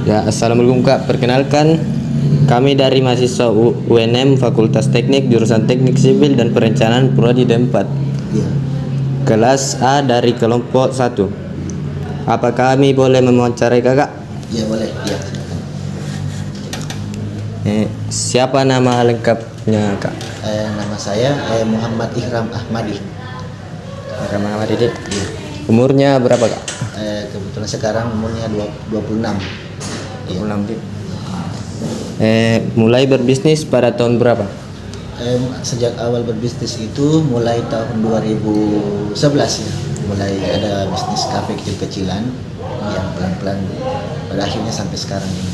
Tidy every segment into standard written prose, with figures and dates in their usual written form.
Ya, assalamualaikum Kak. Perkenalkan, kami dari mahasiswa UNM Fakultas Teknik jurusan Teknik Sipil dan Perencanaan Prodi D4. Iya. Kelas A dari kelompok 1. Apa kami boleh mewawancarai Kakak? Iya boleh. Iya. Silakan. Siapa nama lengkapnya Kak? Nama saya Muhammad Ihram Ahmadi. Muhammad Didik. Umurnya berapa Kak? Kebetulan sekarang umurnya 26. Iya. 26. Mulai berbisnis pada tahun berapa? Sejak awal berbisnis itu mulai tahun 2011 ya. Mulai ada bisnis kafe kecil-kecilan yang pelan-pelan pada akhirnya sampai sekarang ini.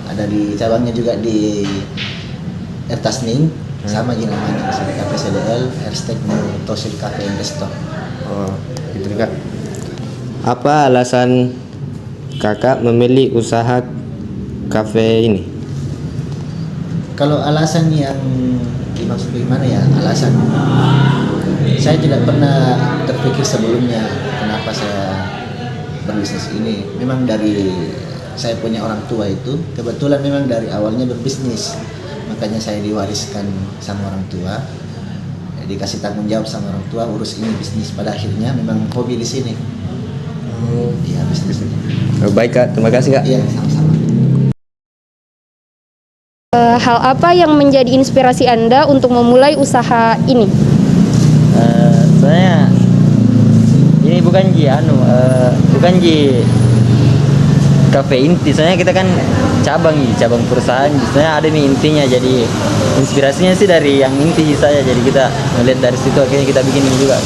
Ada di cabangnya juga di Ertasning sama aja namanya Kafe CDL, Hashtag Tosil Cafe and Resto. Oh, gitu Kak. Apa alasan Kakak memilih usaha kafe ini? Kalau alasan yang dimaksud gimana ya, alasan saya tidak pernah terpikir sebelumnya kenapa saya berbisnis ini. Memang dari saya punya orang tua itu kebetulan memang dari awalnya berbisnis, makanya saya diwariskan sama orang tua, dikasih tanggung jawab sama orang tua urus ini bisnis. Pada akhirnya memang hobi di sini. Iya, bisnis ini. Oh, baik Kak, terima kasih Kak. Iya, sama-sama. Hal apa yang menjadi inspirasi Anda untuk memulai usaha ini? Soalnya ini bukan kafe inti, soalnya kita kan cabang perusahaan, soalnya ada nih intinya, jadi inspirasinya sih dari yang inti saya, jadi kita melihat dari situ akhirnya kita bikin ini juga.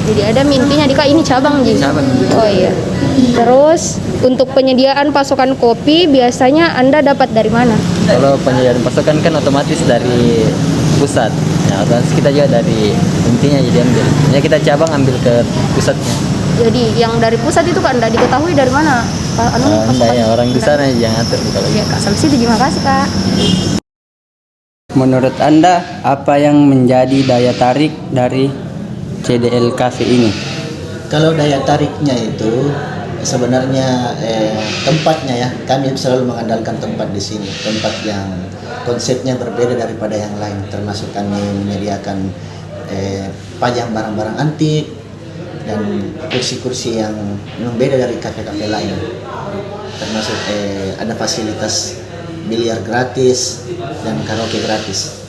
Jadi ada intinya di Kak, ini cabang Ji. Cabang. Oh iya. Terus untuk penyediaan pasokan kopi biasanya Anda dapat dari mana? Kalau penyediaan pasokan kan otomatis dari pusat, ya otomatis kita juga dari intinya jadi ambil, ya kita cabang ambil ke pusatnya. Jadi yang dari pusat itu Kak Anda diketahui dari mana? Enggak ya, orang di sana yang ngatur kalau Ya Kak, sampai situ terima kasih Kak. Menurut Anda, apa yang menjadi daya tarik dari CDL Cafe ini? Kalau daya tariknya itu sebenarnya tempatnya ya, kami selalu mengandalkan tempat di sini, tempat yang konsepnya berbeda daripada yang lain, termasuk kami menyediakan pajang barang-barang antik dan kursi-kursi yang memang beda dari kafe-kafe lain, termasuk ada fasilitas biliar gratis dan karaoke gratis.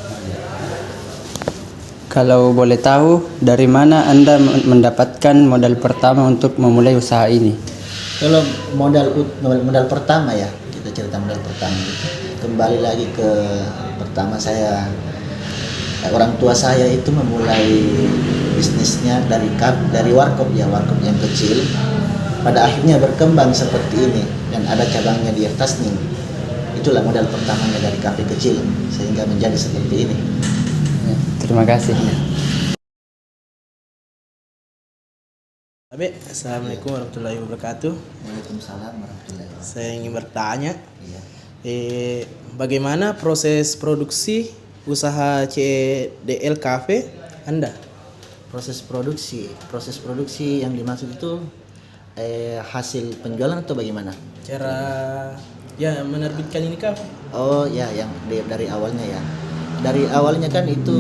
Kalau boleh tahu, dari mana Anda mendapatkan modal pertama untuk memulai usaha ini? Kalau modal pertama ya, kita cerita modal pertama itu. Kembali lagi ke pertama saya, orang tua saya itu memulai bisnisnya dari warkop yang kecil. Pada akhirnya berkembang seperti ini dan ada cabangnya di Ertasning. Itulah modal pertamanya dari kafe kecil sehingga menjadi seperti ini. Terima kasih. Assalamualaikum warahmatullahi wabarakatuh. Waalaikumsalam warahmatullahi wabarakatuh. Saya ingin bertanya, Iya. bagaimana proses produksi usaha CDL Cafe Anda? Proses produksi yang dimaksud itu hasil penjualan atau bagaimana? Cara menerbitkan ini Kak? Oh ya, yang dari awalnya ya. Dari awalnya kan itu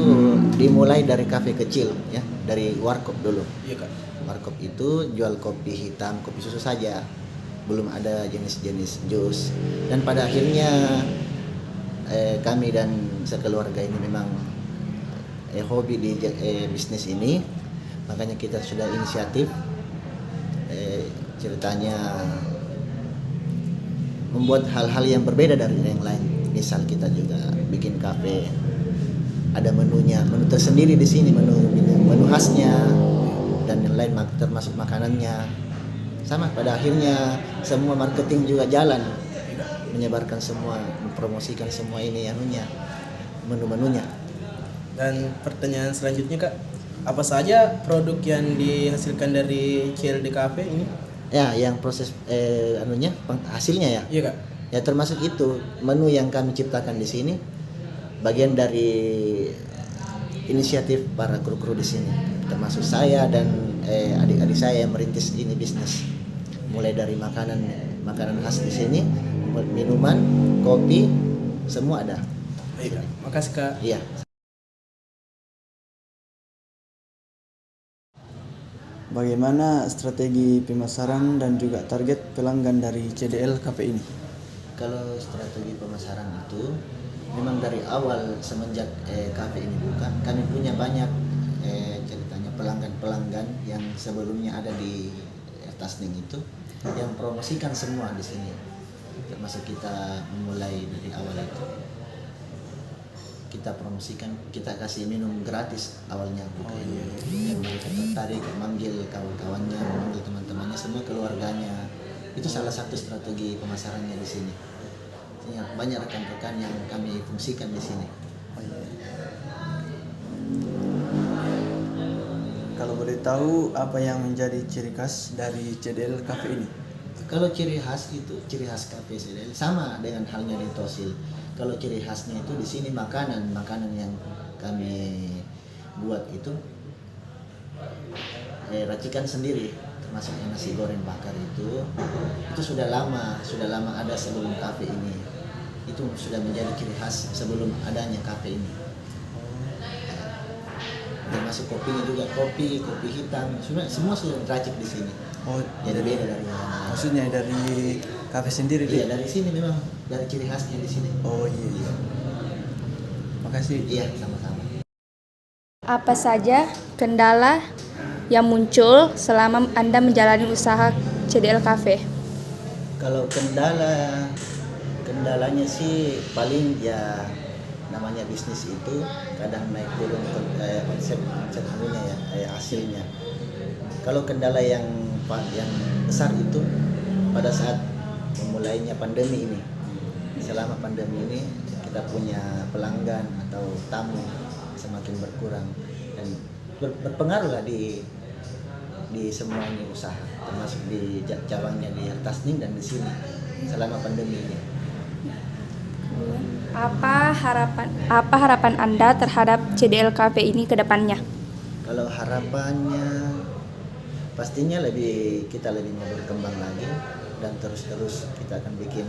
dimulai dari kafe kecil ya, dari warkop dulu. Iya Kak. Warkop itu jual kopi hitam, kopi susu saja, belum ada jenis-jenis jus. Dan pada akhirnya kami dan sekeluarga ini memang hobi di bisnis ini, makanya kita sudah inisiatif ceritanya membuat hal-hal yang berbeda dari yang lain. Misal kita juga bikin kafe, ada menu tersendiri di sini, menu khasnya dan yang lain termasuk makanannya. Sama pada akhirnya semua marketing juga jalan, menyebarkan semua, mempromosikan semua ini menu-menunya. Dan pertanyaan selanjutnya Kak, apa saja produk yang dihasilkan dari CLD Cafe ini? Ya, yang proses hasilnya ya. Iya Kak. Ya termasuk itu menu yang kami ciptakan di sini, bagian dari inisiatif para kru-kru di sini, termasuk saya dan adik-adik saya yang merintis ini bisnis. Mulai dari makanan makanan khas di sini, buat minuman, kopi, semua ada. Baik, Kak. Makasih Kak. Iya. Bagaimana strategi pemasaran dan juga target pelanggan dari CDL Cafe ini? Kalau strategi pemasaran itu memang dari awal semenjak kafe ini buka, kami punya banyak ceritanya pelanggan-pelanggan yang sebelumnya ada di Tasning itu yang promosikan semua di sini. Termasuk kita memulai dari awal itu. Kita promosikan, kita kasih minum gratis awalnya buka ini. Yang mereka tertarik manggil kawan-kawannya, manggil teman-temannya, semua keluarganya. Itu salah satu strategi pemasarannya di sini. Ya, banyak rekan-rekan yang kami fungsikan di sini. Kalau boleh tahu apa yang menjadi ciri khas dari CDL Cafe ini? Kalau ciri khas kafe CDL sama dengan halnya di Tosil. Kalau ciri khasnya itu di sini makanan yang kami buat itu racikan sendiri, termasuk yang nasi goreng bakar itu sudah lama ada sebelum kafe ini. Itu sudah menjadi ciri khas sebelum adanya kafe ini. Termasuk kopinya juga, kopi hitam, semua sudah diracik di sini. Oh, Jadi beda dari yang lain. maksudnya dari kafe sendiri Iya, deh? dari sini memang dari ciri khasnya di sini. Oh iya. Makasih. Iya, sama-sama. Apa saja kendala yang muncul selama Anda menjalani usaha CDL Cafe? Kalau kendalanya sih paling ya namanya bisnis itu kadang naik turun konsep anunya ya hasilnya. Kalau kendala yang besar itu pada saat memulainya pandemi ini. Selama pandemi ini kita punya pelanggan atau tamu semakin berkurang dan berpengaruh lah di semua ini usaha, termasuk di cabangnya di Tasning dan di sini selama pandemi ini. Apa harapan Anda terhadap CDL Cafe ini ke depannya? Kalau harapannya pastinya kita lebih mau berkembang lagi dan terus kita akan bikin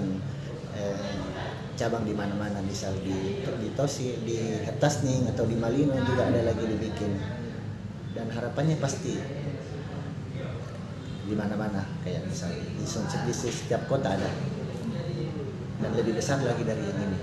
cabang di mana-mana, misal di Tosil, di Tasning atau di Malino juga ada lagi dibikin. Dan harapannya pasti di mana-mana, kayak misal di setiap kota ada dan lebih besar lagi dari yang ini.